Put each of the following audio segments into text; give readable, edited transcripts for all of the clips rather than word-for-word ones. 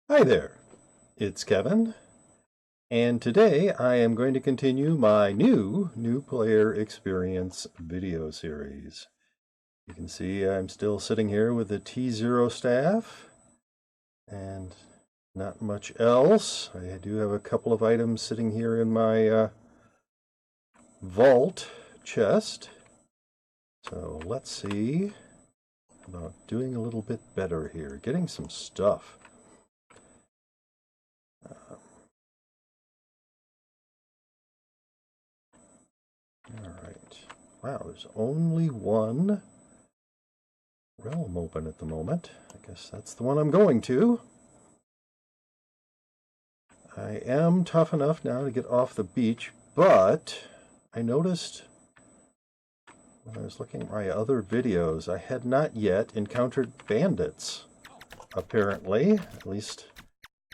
Hi there, it's Kevin, and today I am going to continue my new player experience video series. You can see I'm still sitting here with the T0 staff and not much else. I do have a couple of items sitting here in my vault chest. So let's see about doing a little bit better here, getting some stuff. Alright. Wow, there's only one realm open at the moment. I guess that's the one I'm going to. I am tough enough now to get off the beach, but I noticed when I was looking at my other videos, I had not yet encountered bandits, apparently. At least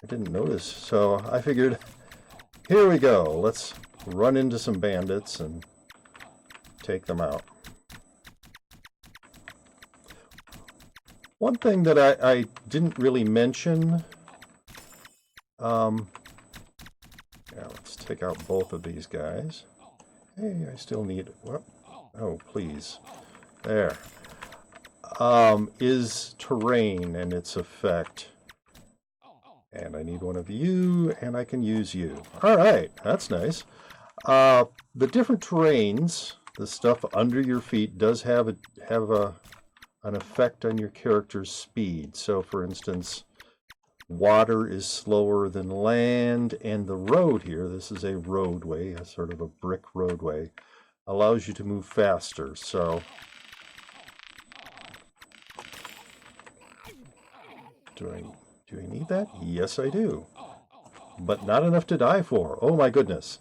I didn't notice. So I figured, here we go. Let's run into some bandits and take them out. One thing that I didn't really mention, yeah, let's take out both of these guys. Hey, I still need, well, oh, please. There. Is terrain and its effect. And I need one of you, and I can use you. All right, that's nice. The different terrains, the stuff under your feet, does have an effect on your character's speed. So, for instance, water is slower than land, and the road here, this is a roadway, a sort of a brick roadway, allows you to move faster. So, do I need that? Yes, I do. But not enough to die for. Oh my goodness.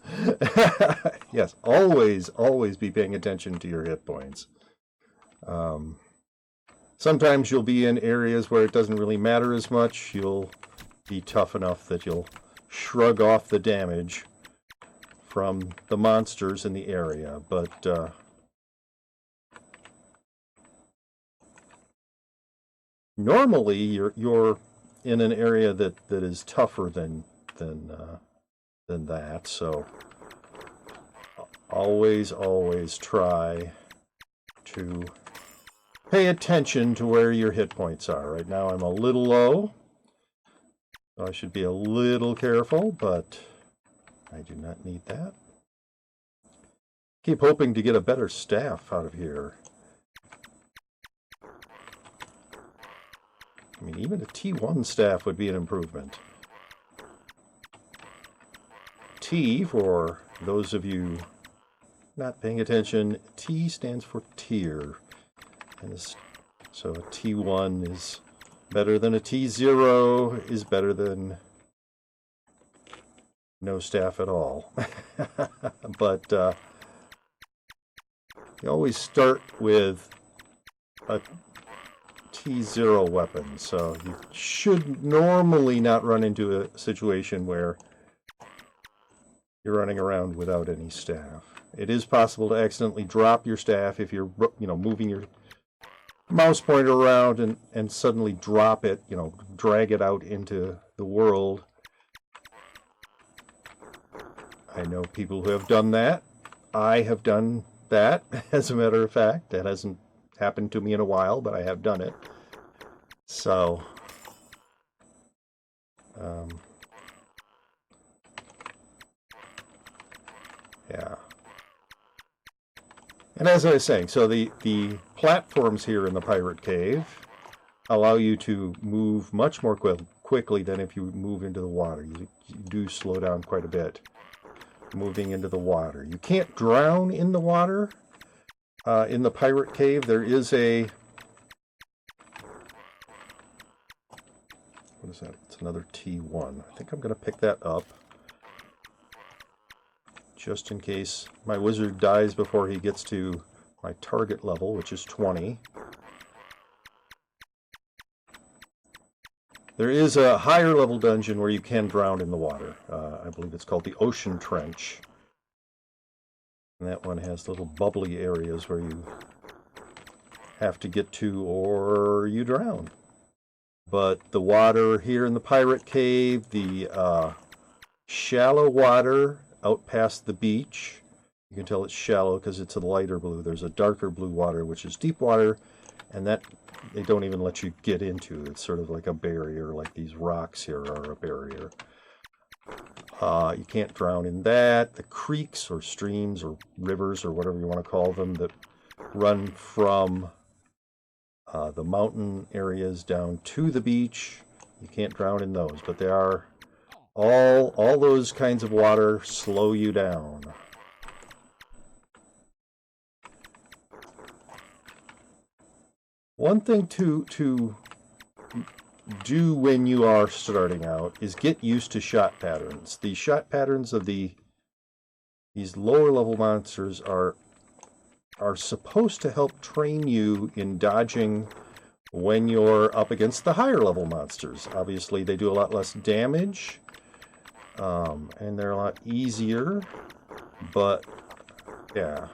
Yes, always be paying attention to your hit points. Sometimes you'll be in areas where it doesn't really matter as much. You'll be tough enough that you'll shrug off the damage from the monsters in the area. But normally you're in an area that is tougher than that. So always try to pay attention to where your hit points are. Right now I'm a little low, so I should be a little careful, but I do not need that. Keep hoping to get a better staff out of here. I mean, even a T1 staff would be an improvement. T, for those of you not paying attention, T stands for tier. And so a T1 is better than a T0, is better than no staff at all. But you always start with a T0 weapon, so you should normally not run into a situation where you're running around without any staff. It is possible to accidentally drop your staff if you're, moving your mouse pointer around and suddenly drop it, drag it out into the world. I know people who have done that. I have done that, as a matter of fact. That hasn't happened to me in a while, but I have done it. So, yeah. And as I was saying, so the platforms here in the Pirate Cave allow you to move much more quickly than if you move into the water. You do slow down quite a bit moving into the water. You can't drown in the water. In the Pirate Cave, there is a... What is that? It's another T1. I think I'm going to pick that up, just in case my wizard dies before he gets to my target level, which is 20. There is a higher level dungeon where you can drown in the water. I believe it's called the Ocean Trench. And that one has little bubbly areas where you have to get to or you drown. But the water here in the pirate cave, the shallow water out past the beach, you can tell it's shallow because it's a lighter blue. There's a darker blue water, which is deep water, and that they don't even let you get into. It's sort of like a barrier, like these rocks here are a barrier. You can't drown in that. The creeks or streams or rivers or whatever you want to call them that run from the mountain areas down to the beach, you can't drown in those, but they are all those kinds of water slow you down. One thing to do when you are starting out is get used to shot patterns. The shot patterns of these lower level monsters are supposed to help train you in dodging when you're up against the higher level monsters. Obviously, they do a lot less damage, and they're a lot easier, but yeah,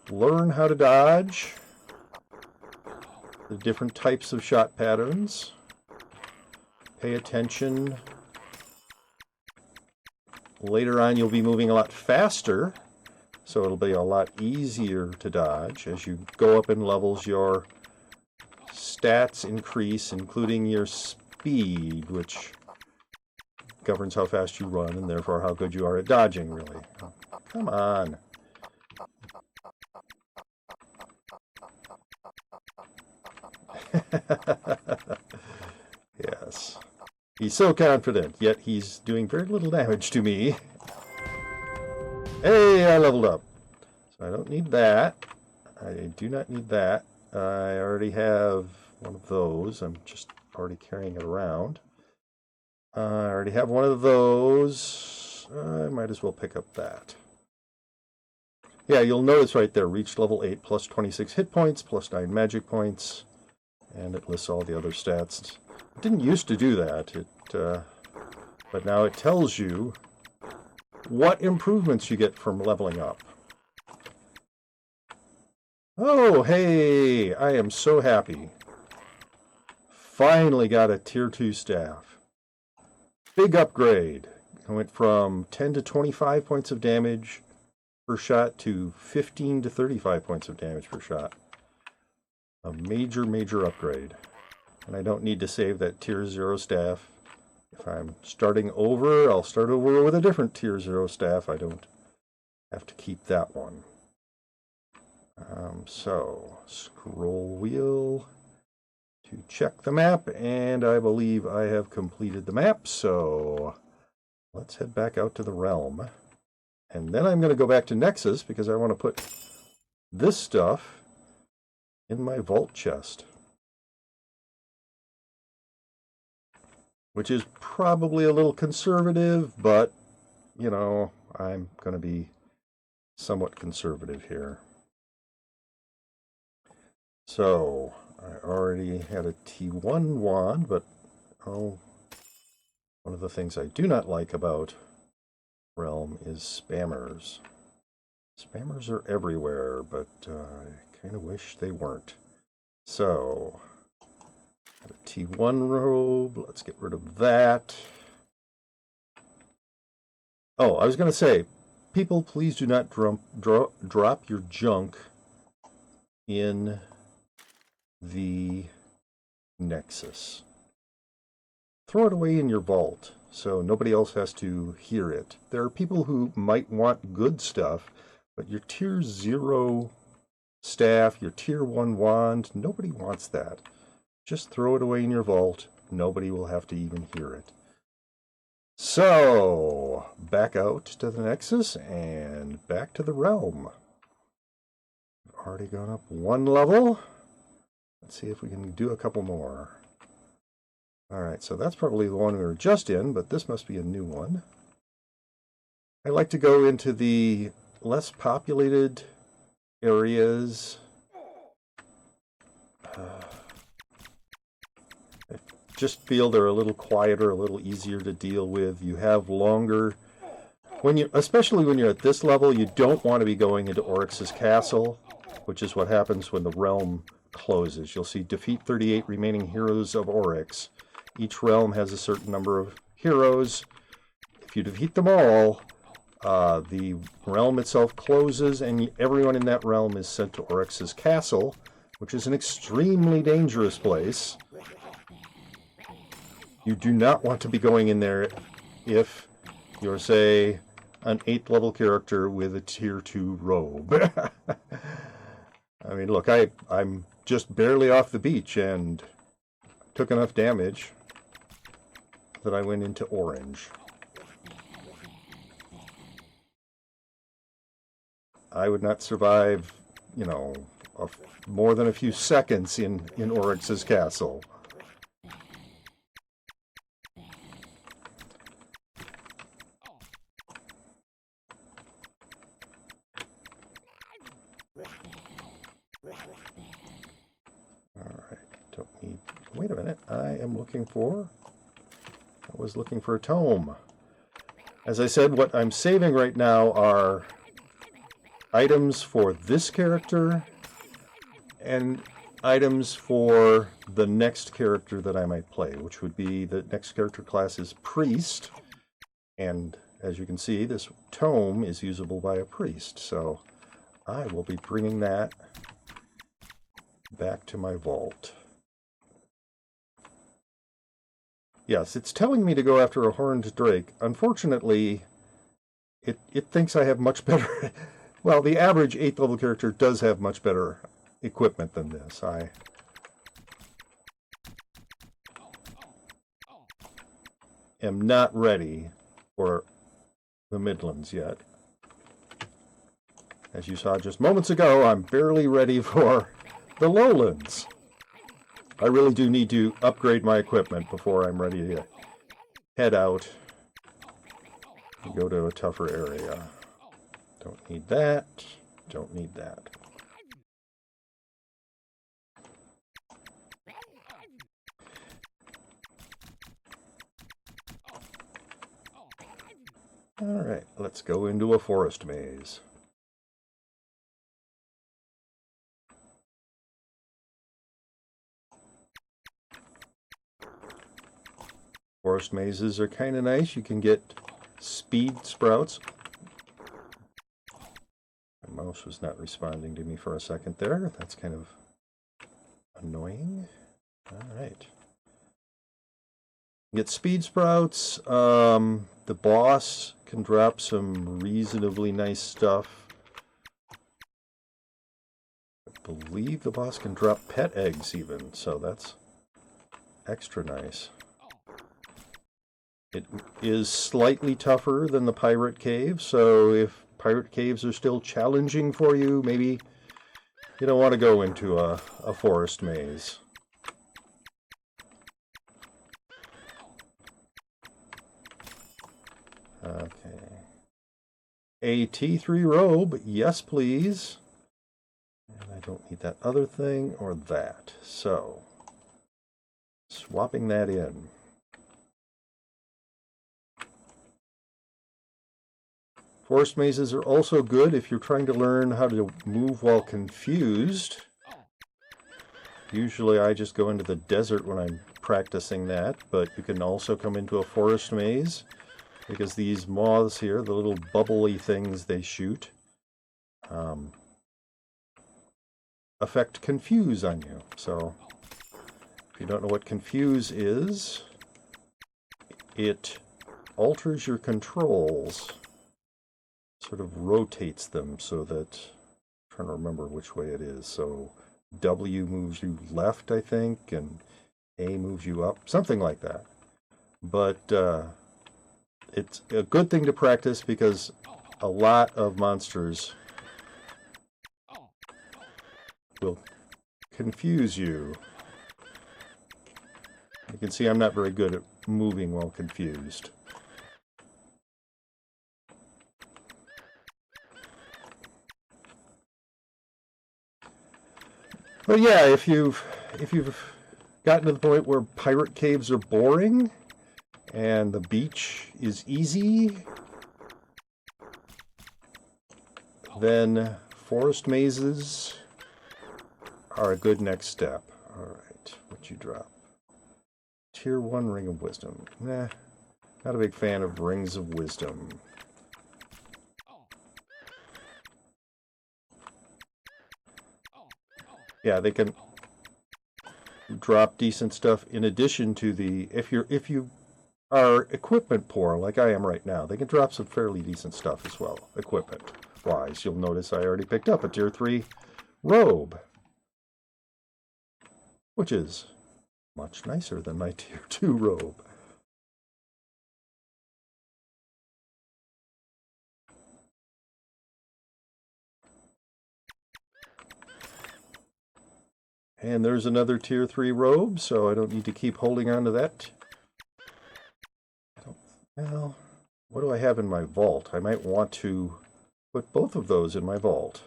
learn how to dodge the different types of shot patterns. Pay attention. Later on, you'll be moving a lot faster, so it'll be a lot easier to dodge. As you go up in levels, your stats increase, including your speed, which governs how fast you run, and therefore how good you are at dodging, really. Come on. Yes. He's so confident, yet he's doing very little damage to me. Hey, I leveled up. So I don't need that. I do not need that. I already have one of those. I'm just already carrying it around. I already have one of those. I might as well pick up that. Yeah, you'll notice right there, reached level 8 plus 26 hit points, plus 9 magic points, and it lists all the other stats. It didn't used to do that, but now it tells you what improvements you get from leveling up. Oh, hey, I am so happy. Finally got a tier 2 staff. Big upgrade. I went from 10 to 25 points of damage per shot to 15 to 35 points of damage per shot. A major, major upgrade. And I don't need to save that tier 0 staff. If I'm starting over, I'll start over with a different tier 0 staff. I don't have to keep that one. So, scroll wheel to check the map, and I believe I have completed the map, so let's head back out to the realm. And then I'm going to go back to Nexus because I want to put this stuff in my vault chest. Which is probably a little conservative, but, you know, I'm going to be somewhat conservative here. So, I already had a T1 wand, but, oh, one of the things I do not like about Realm is spammers. Spammers are everywhere, but I kind of wish they weren't. So, got a T1 robe. Let's get rid of that. Oh, I was going to say, people, please do not drop your junk in the Nexus. Throw it away in your vault so nobody else has to hear it. There are people who might want good stuff, but your tier 0 staff, your tier 1 wand, nobody wants that. Just throw it away in your vault. Nobody will have to even hear it. So, back out to the Nexus and back to the realm. We've already gone up one level. Let's see if we can do a couple more. Alright, so that's probably the one we were just in, but this must be a new one. I like to go into the less populated areas. I just feel they're a little quieter, a little easier to deal with. You have longer... especially when you're at this level, you don't want to be going into Oryx's castle, which is what happens when the realm closes. You'll see defeat 38 remaining heroes of Oryx. Each realm has a certain number of heroes. If you defeat them all, the realm itself closes and everyone in that realm is sent to Oryx's castle, which is an extremely dangerous place. You do not want to be going in there if you're, say, an 8th level character with a tier 2 robe. I mean, look, I'm just barely off the beach and took enough damage that I went into orange. I would not survive, you know, more than a few seconds in Oryx's castle. Wait a minute, I was looking for a tome. As I said, what I'm saving right now are items for this character and items for the next character that I might play, which would be the next character class is Priest. And as you can see, this tome is usable by a priest. So I will be bringing that back to my vault. Yes, it's telling me to go after a horned drake. Unfortunately, it thinks I have much better... Well, the average 8th level character does have much better equipment than this. I am not ready for the Midlands yet. As you saw just moments ago, I'm barely ready for the Lowlands. I really do need to upgrade my equipment before I'm ready to head out and go to a tougher area. Don't need that. Don't need that. Alright, let's go into a forest maze. Forest mazes are kind of nice. You can get speed sprouts. My mouse was not responding to me for a second there. That's kind of annoying. Alright. Get speed sprouts. The boss can drop some reasonably nice stuff. I believe the boss can drop pet eggs even, so that's extra nice. It is slightly tougher than the pirate cave, so if pirate caves are still challenging for you, maybe you don't want to go into a forest maze. Okay. A T3 robe, yes please. And I don't need that other thing or that. So, swapping that in. Forest mazes are also good if you're trying to learn how to move while confused. Usually I just go into the desert when I'm practicing that, but you can also come into a forest maze because these moths here, the little bubbly things they shoot, affect confuse on you. So if you don't know what confuse is, it alters your controls. Sort of rotates them so that, I'm trying to remember which way it is. So W moves you left, I think, and A moves you up, something like that. But it's a good thing to practice because a lot of monsters will confuse you. You can see I'm not very good at moving while confused. But yeah, if you've gotten to the point where pirate caves are boring and the beach is easy, then forest mazes are a good next step. All right, what you drop? Tier 1 Ring of Wisdom. Nah, not a big fan of Rings of Wisdom. Yeah, they can drop decent stuff in addition to the... If you are equipment poor, like I am right now, they can drop some fairly decent stuff as well, equipment-wise. You'll notice I already picked up a Tier 3 robe, which is much nicer than my Tier 2 robe. And there's another Tier 3 robe, so I don't need to keep holding on to that. Well, what do I have in my vault? I might want to put both of those in my vault.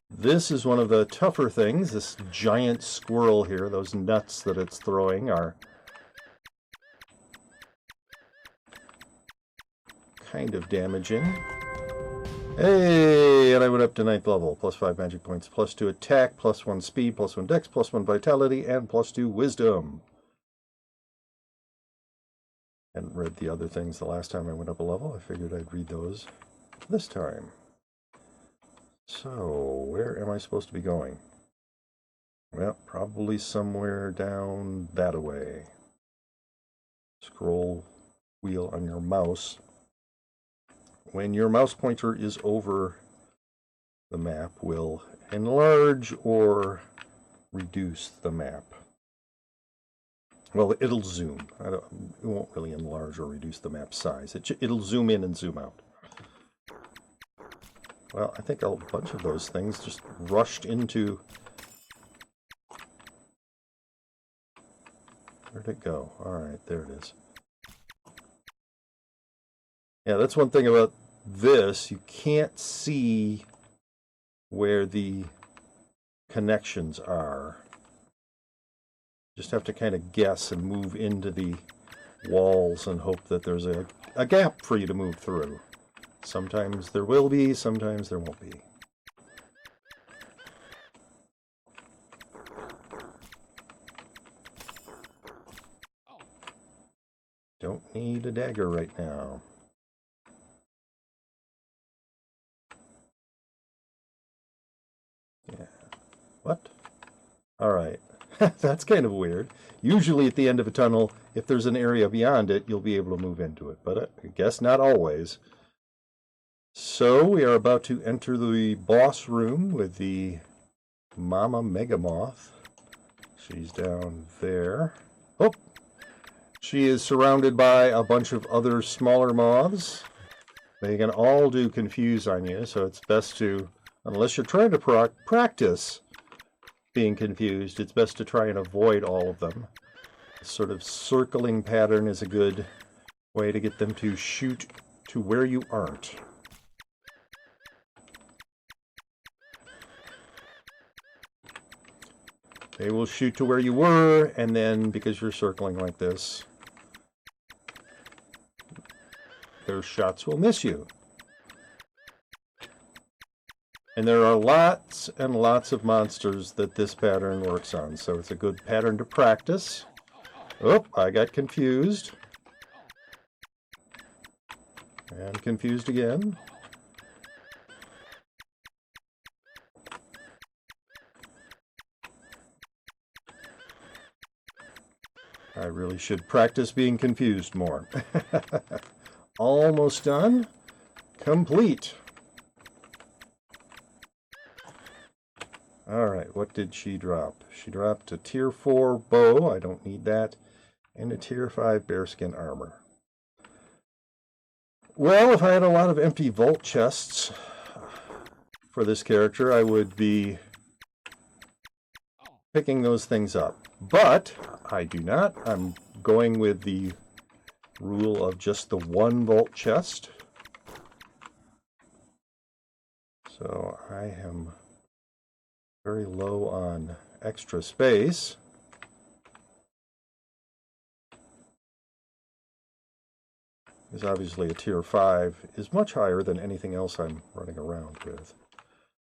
This is one of the tougher things. This giant squirrel here, those nuts that it's throwing are kind of damaging. Hey, and I went up to 9th level. Plus 5 magic points, plus 2 attack, plus 1 speed, plus 1 dex, plus 1 vitality, and plus 2 wisdom. Hadn't read the other things the last time I went up a level. I figured I'd read those this time. So, where am I supposed to be going? Well, probably somewhere down that way. Scroll wheel on your mouse. When your mouse pointer is over the map, will enlarge or reduce the map. Well, it'll zoom. It won't really enlarge or reduce the map size. It'll zoom in and zoom out. Well, I think a bunch of those things just rushed into... Where'd it go? Alright, there it is. Yeah, that's one thing about this. You can't see where the connections are. Just have to kind of guess and move into the walls and hope that there's a gap for you to move through. Sometimes there will be, sometimes there won't be. Don't need a dagger right now. Yeah. What? Alright. That's kind of weird. Usually at the end of a tunnel, if there's an area beyond it, you'll be able to move into it. But I guess not always. So we are about to enter the boss room with the Mama Megamoth. She's down there. Oh! She is surrounded by a bunch of other smaller moths. They can all do confuse on you, so it's best to, unless you're trying to practice being confused, it's best to try and avoid all of them. This sort of circling pattern is a good way to get them to shoot to where you aren't. They will shoot to where you were, and then, because you're circling like this, their shots will miss you. And there are lots and lots of monsters that this pattern works on, so it's a good pattern to practice. Oh, I got confused. And confused again. I really should practice being confused more. Almost done. Complete. Alright, what did she drop? She dropped a Tier 4 bow, I don't need that, and a Tier 5 bearskin armor. Well, if I had a lot of empty vault chests for this character, I would be picking those things up. But I do not. I'm going with the rule of just the one vault chest. So I am very low on extra space. Because obviously a Tier 5 is much higher than anything else I'm running around with.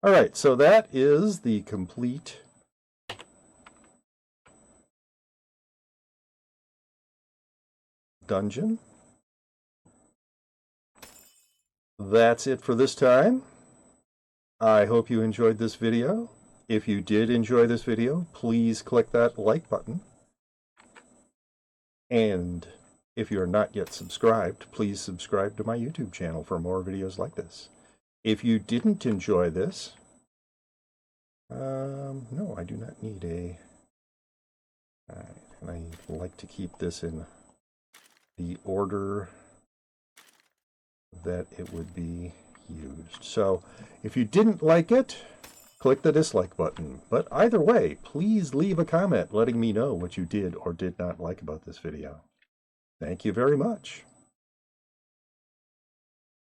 Alright, so that is the complete dungeon. That's it for this time. I hope you enjoyed this video. If you did enjoy this video, please click that like button. And if you're not yet subscribed, please subscribe to my YouTube channel for more videos like this. If you didn't enjoy this, no, I do not need a... and I like to keep this in the order that it would be used. So if you didn't like it, click the dislike button. But either way, please leave a comment letting me know what you did or did not like about this video. Thank you very much.